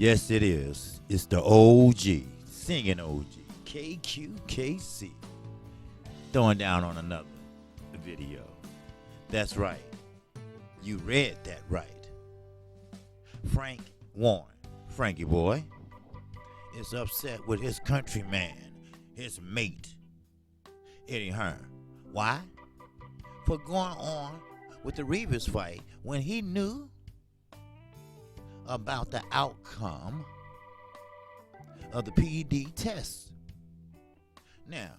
Yes, it is. It's the OG, singing OG, KQKC, throwing down on another video. That's right. You read that right. Frank Warren, Frankie boy, is upset with his countryman, his mate, Eddie Hearn. Why? For going on with the Rivas fight when he knew about the outcome of the PED test. Now,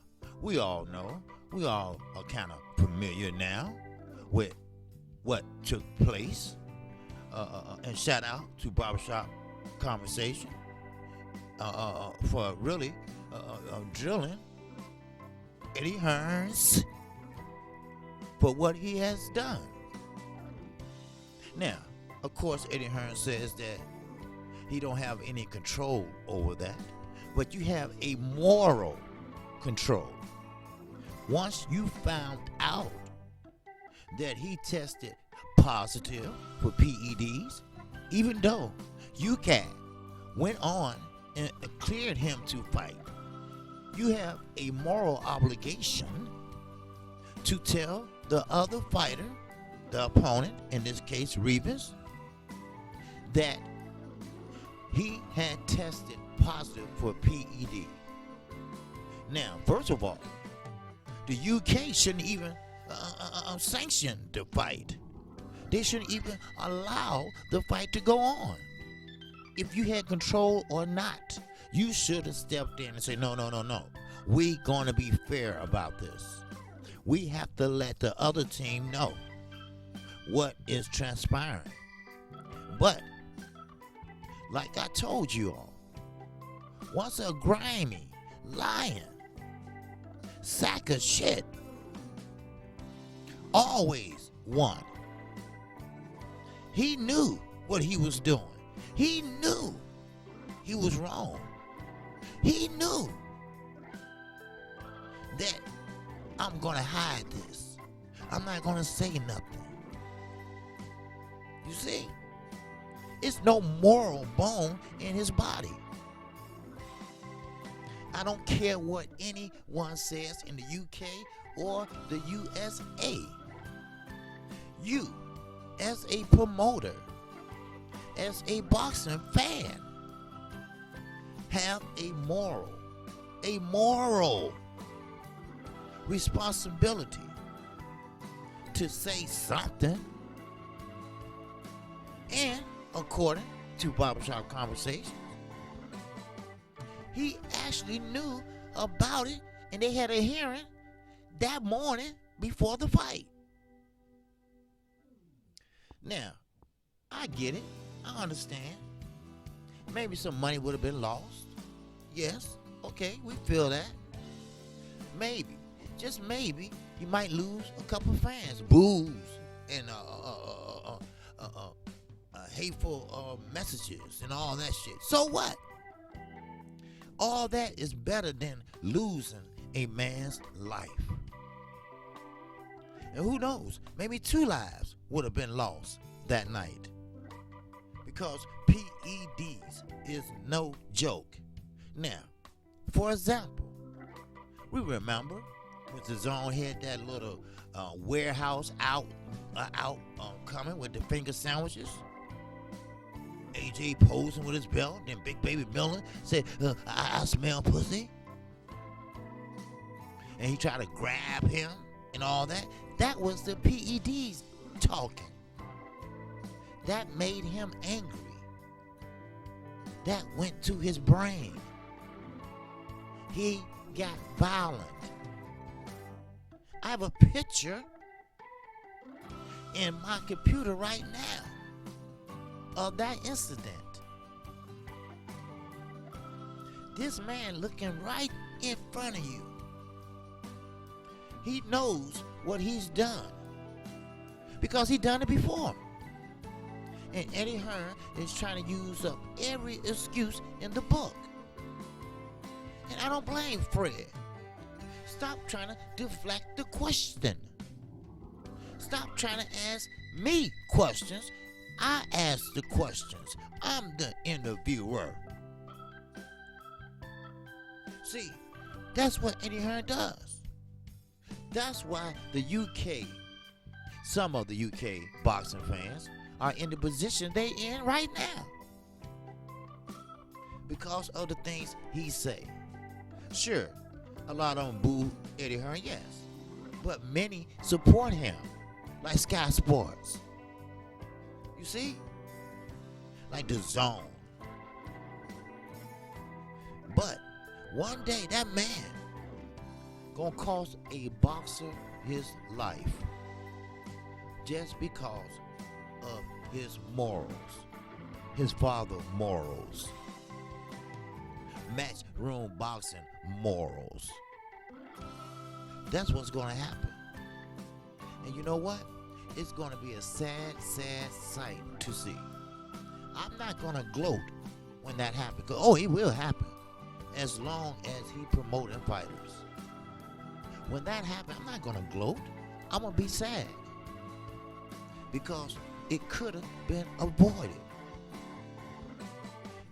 we all know, we all are kind of familiar now with what took place. And shout out to Barbershop Conversation for really drilling Eddie Hearns for what he has done. Now, of course, Eddie Hearn says that he don't have any control over that, but you have a moral control. Once you found out that he tested positive for PEDs, even though UCAT went on and cleared him to fight, you have a moral obligation to tell the other fighter, the opponent, in this case Rivas, that he had tested positive for PED. Now, first of all, the UK shouldn't even sanction the fight. They shouldn't even allow the fight to go on. If you had control or not, you should have stepped in and said, no. We're going to be fair about this. We have to let the other team know what is transpiring. But, like I told you all, once a grimy, lying sack of shit always won. He knew what he was doing. He knew he was wrong. He knew that I'm going to hide this. I'm not going to say nothing. You see? It's no moral bone in his body. I don't care what anyone says in the UK or the USA. You, as a promoter, as a boxing fan, have a moral responsibility to say something. And according to Barbershop Conversations, he actually knew about it, and they had a hearing that morning before the fight. Now, I get it. I understand. Maybe some money would have been lost. Yes, okay, we feel that. Maybe, just maybe, you might lose a couple of fans. Boos and hateful messages and all that shit. So what? All that is better than losing a man's life. And who knows, maybe 2 lives would have been lost that night. Because PEDs is no joke. Now, for example, we remember when the zone had that little warehouse out coming with the finger sandwiches. AJ posing with his belt, then Big Baby Miller said, I smell pussy. And he tried to grab him and all that. That was the PEDs talking. That made him angry. That went to his brain. He got violent. I have a picture in my computer right now of that incident. This man looking right in front of you. He knows what he's done because he done it before. And Eddie Hearn is trying to use up every excuse in the book. And I don't blame Fred. Stop trying to deflect the question. Stop trying to ask me questions I ask the questions. I'm the interviewer. See, that's what Eddie Hearn does. That's why the UK, some of the UK boxing fans, are in the position they in right now. Because of the things he say. Sure, a lot of them boo Eddie Hearn, yes. But many support him, like Sky Sports. You see? Like The Zone. But one day that man gonna cost a boxer his life just because of his morals, his father's morals, matchroom boxing morals. That's what's gonna happen. And you know what? It's gonna be a sad, sad sight to see. I'm not gonna gloat when that happens. Oh, it will happen. As long as he promoting fighters. When that happens, I'm not gonna gloat. I'm gonna be sad. Because it could have been avoided.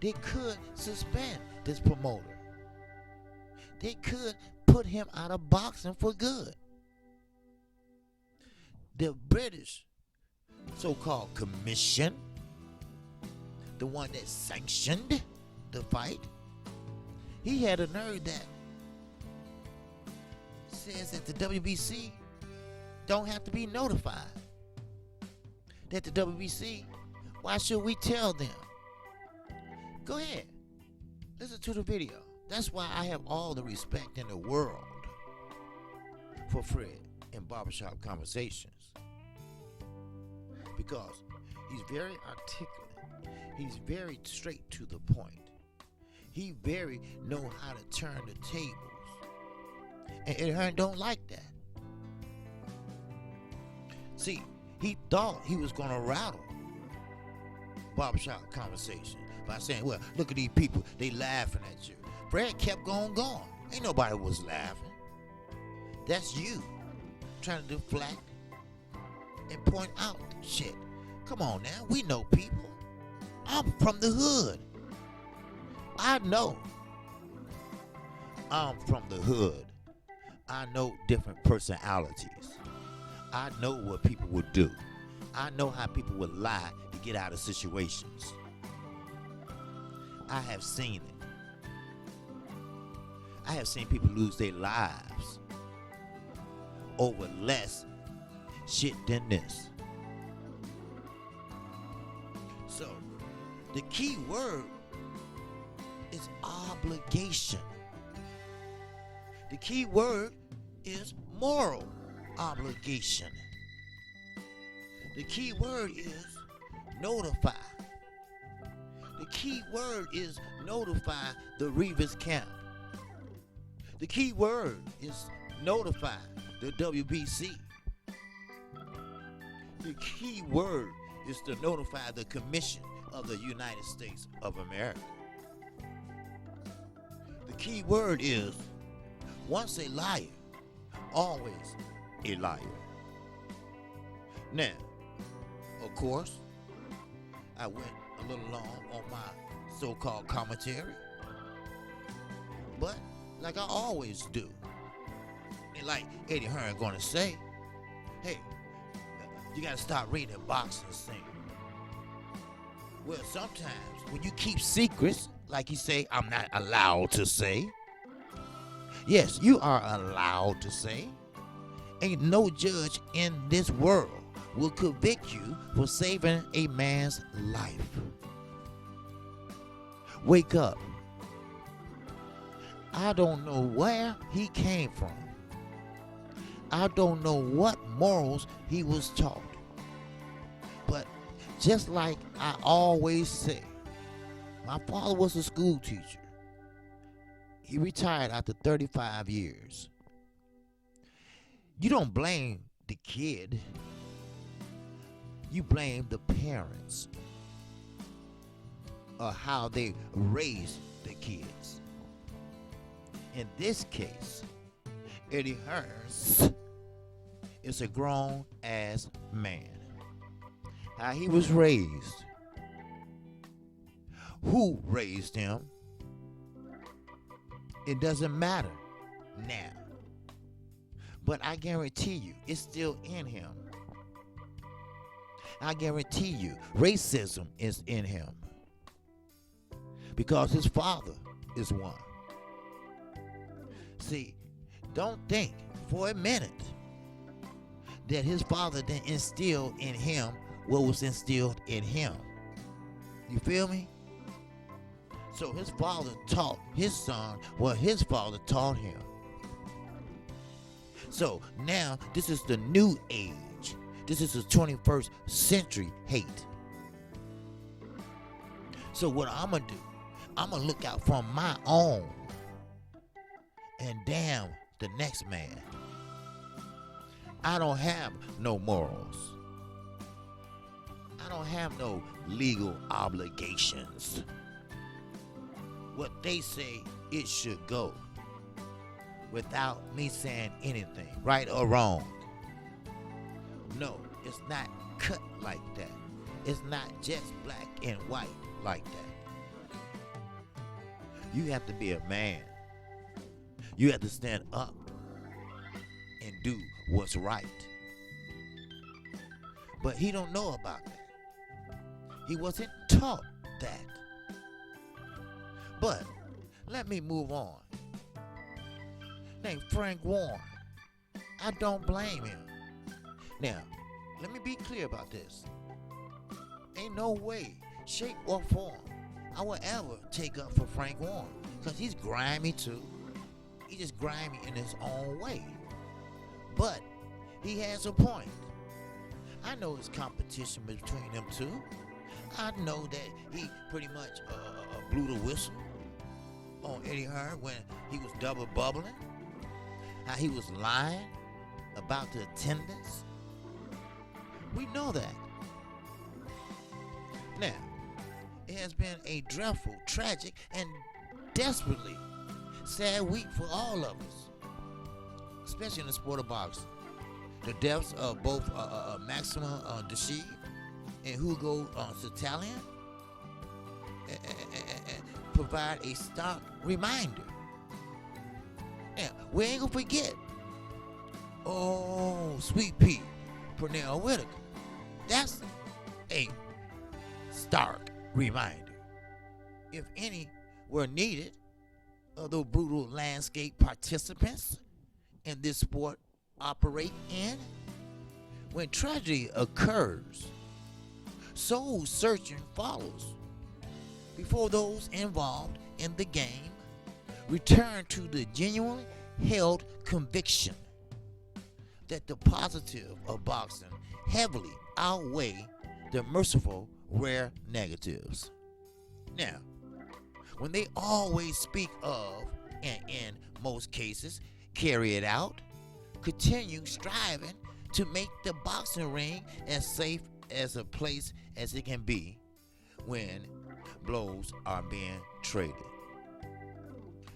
They could suspend this promoter. They could put him out of boxing for good. The British so-called commission, the one that sanctioned the fight, he had a nerve that says that the WBC don't have to be notified. That the WBC, why should we tell them? Go ahead, listen to the video. That's why I have all the respect in the world for Fred in Barbershop Conversations. Because he's very articulate. He's very straight to the point. He very know how to turn the tables. And Eddie Hearn don't like that. See, he thought he was gonna rattle Barbershop Conversation by saying, well, look at these people, they laughing at you. Fred kept going. Ain't nobody was laughing. That's you trying to deflect and point out shit. Come on now, we know people. I'm from the hood. I know. I'm from the hood. I know different personalities. I know what people would do. I know how people would lie to get out of situations. I have seen it. I have seen people lose their lives over less shit than this. So, the key word is obligation. The key word is moral obligation. The key word is notify. The key word is notify the Rivas camp. The key word is notify the WBC. The key word is to notify the Commission of the United States of America. The key word is, once a liar, always a liar. Now, of course, I went a little long on my so-called commentary, but like I always do, and like Eddie Hearn gonna say, hey, you gotta stop reading boxing thing. Well, sometimes when you keep secrets, like you say, I'm not allowed to say. Yes, you are allowed to say. Ain't no judge in this world will convict you for saving a man's life. Wake up. I don't know where he came from. I don't know what morals he was taught. But just like I always say, my father was a school teacher. He retired after 35 years. You don't blame the kid. You blame the parents or how they raised the kids. In this case, Eddie Hearn is a grown-ass man. how he was raised, who raised him, it doesn't matter now. But I guarantee you, it's still in him. I guarantee you, racism is in him. Because his father is one. See, don't think for a minute that his father then instilled in him what was instilled in him. You feel me? So his father taught his son what his father taught him. So now this is the new age. This is the 21st century hate. So what I'm going to do, I'm going to look out for my own and damn the next man. I don't have no morals. I don't have no legal obligations. What they say, it should go without me saying anything, right or wrong. No, it's not cut like that. It's not just black and white like that. You have to be a man. You have to stand up and do what's right. But he don't know about that. He wasn't taught that. But let me move on. Named Frank Warren. I don't blame him. Now, let me be clear about this. Ain't no way, shape, or form I will ever take up for Frank Warren. Because he's grimy too. He's just grimy in his own way. But he has a point. I know it's competition between them two. I know that he pretty much blew the whistle on Eddie Hearn when he was double bubbling. How he was lying about the attendance. We know that. Now, it has been a dreadful, tragic, and desperately sad week for all of us, especially in the sport of boxing. The deaths of both Maxima Dashid and Hugo Satalian provide a stark reminder. Now, we ain't gonna forget. Oh, Sweet Pea, Pernell Whitaker. That's a stark reminder. If any were needed, of the brutal landscape participants in this sport operate in, when tragedy occurs, soul searching follows before those involved in the game return to the genuinely held conviction that the positive of boxing heavily outweigh the merciful rare negatives. Now, when they always speak of, and in most cases carry it out, continue striving to make the boxing ring as safe as a place as it can be when blows are being traded.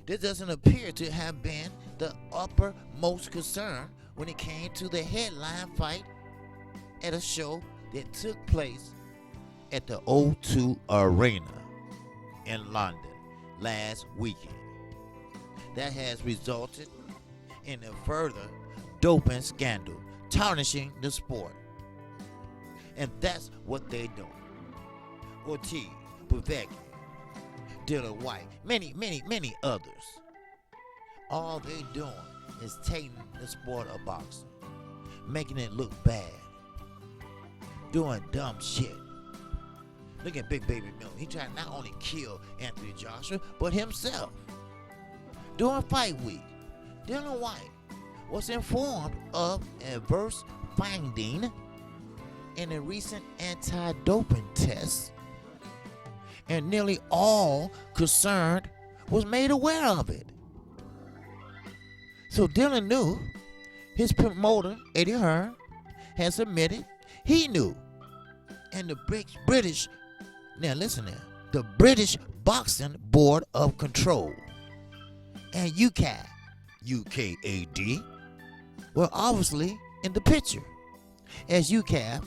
This doesn't appear to have been the uppermost concern when it came to the headline fight at a show that took place at the O2 Arena in London last weekend. That has resulted in a further doping scandal tarnishing the sport. And that's what they're doing. Ortiz, Povetkin, Dylan White, many others. All they're doing is taking the sport of boxing, making it look bad, doing dumb shit. Look at Big Baby Miller. He tried to not only kill Anthony Joshua, but himself. During fight week, Dylan White was informed of adverse finding in a recent anti-doping test, and nearly all concerned was made aware of it. So Dylan knew, his promoter, Eddie Hearn, has admitted he knew. And the British, now listen now, the British Boxing Board of Control and UKAD, UKAD, were obviously in the picture, as UKAD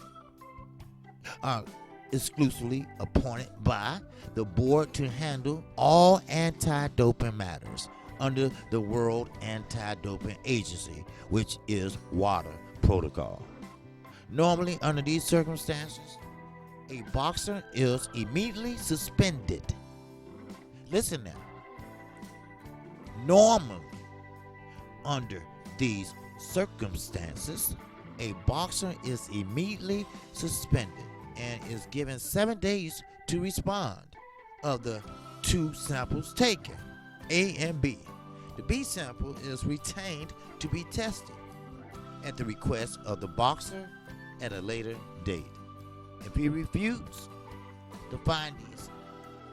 are exclusively appointed by the board to handle all anti-doping matters under the World Anti-Doping Agency, which is WADA protocol. Normally, under these circumstances, a boxer is immediately suspended. Listen now. Normally, under these circumstances, a boxer is immediately suspended and is given 7 days to respond of the 2 samples taken, A and B. The B sample is retained to be tested at the request of the boxer at a later date. If he refutes the findings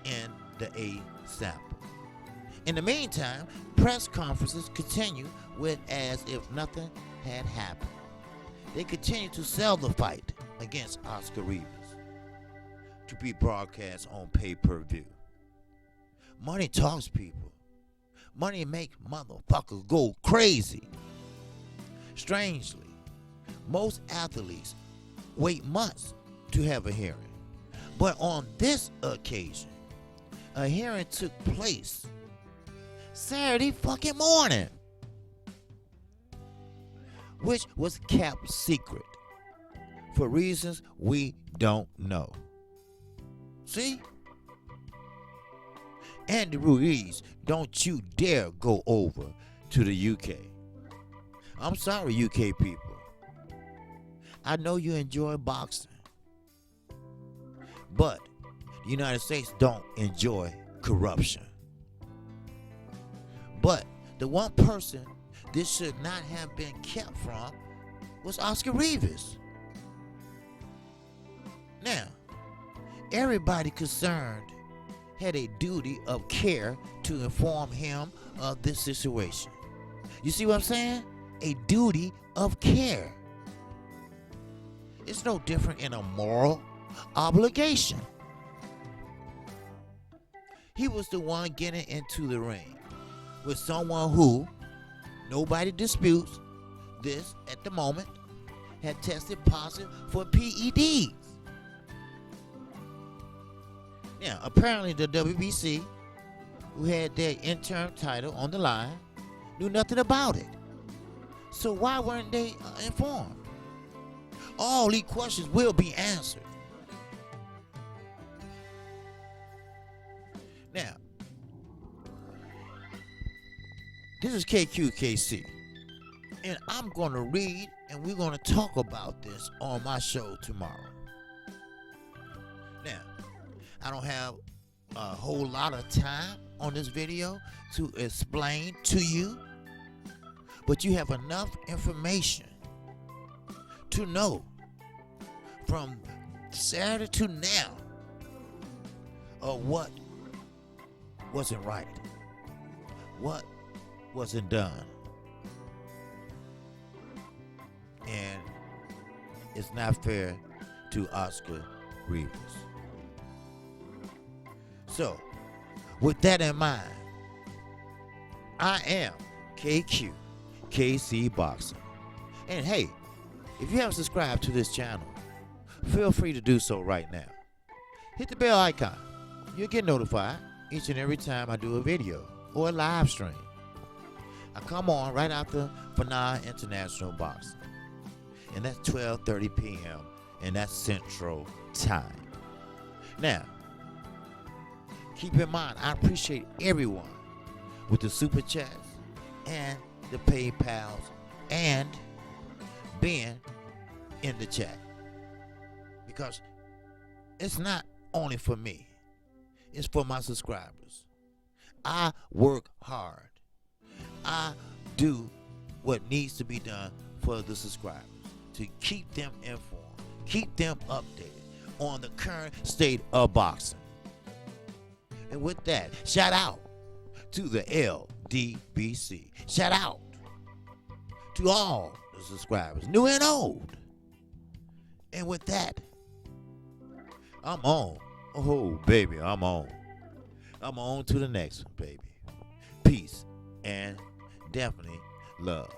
in the A sample. In the meantime, press conferences continue with as if nothing had happened. They continue to sell the fight against Oscar Rivas to be broadcast on pay-per-view. Money talks, people. Money make motherfuckers go crazy. Strangely, most athletes wait months to have a hearing. But on this occasion, a hearing took place Saturday fucking morning, which was kept secret for reasons we don't know. See? Andy Ruiz, don't you dare go over to the UK. I'm sorry, UK people. I know you enjoy boxing, but the United States don't enjoy corruption. But the one person this should not have been kept from was Oscar Rivas. Now, everybody concerned had a duty of care to inform him of this situation. You see what I'm saying? A duty of care. It's no different in a moral obligation. He was the one getting into the ring with someone who, nobody disputes this at the moment, had tested positive for PEDs. Now, apparently the WBC, who had their interim title on the line, knew nothing about it. So why weren't they informed? All these questions will be answered. Now, this is KQKC, and I'm going to read, and we're going to talk about this on my show tomorrow. Now, I don't have a whole lot of time on this video to explain to you, but you have enough information to know from Saturday to now of what wasn't right, what wasn't done, and it's not fair to Oscar Rivas. So, with that in mind, I am KC Boxing. And hey, if you haven't subscribed to this channel, feel free to do so right now. Hit the bell icon. You'll get notified each and every time I do a video or a live stream. I come on right after Hearn International Boxing. And that's 12:30 p.m. and that's Central Time. Now, keep in mind, I appreciate everyone with the super chats and the PayPals and being in the chat. Because it's not only for me, it's for my subscribers. I work hard. I do what needs to be done for the subscribers to keep them informed, keep them updated on the current state of boxing. And with that, shout out to the LDBC. Shout out to all the subscribers, new and old. And with that, I'm on. Oh, baby, I'm on. I'm on to the next one, baby. Peace and definitely love.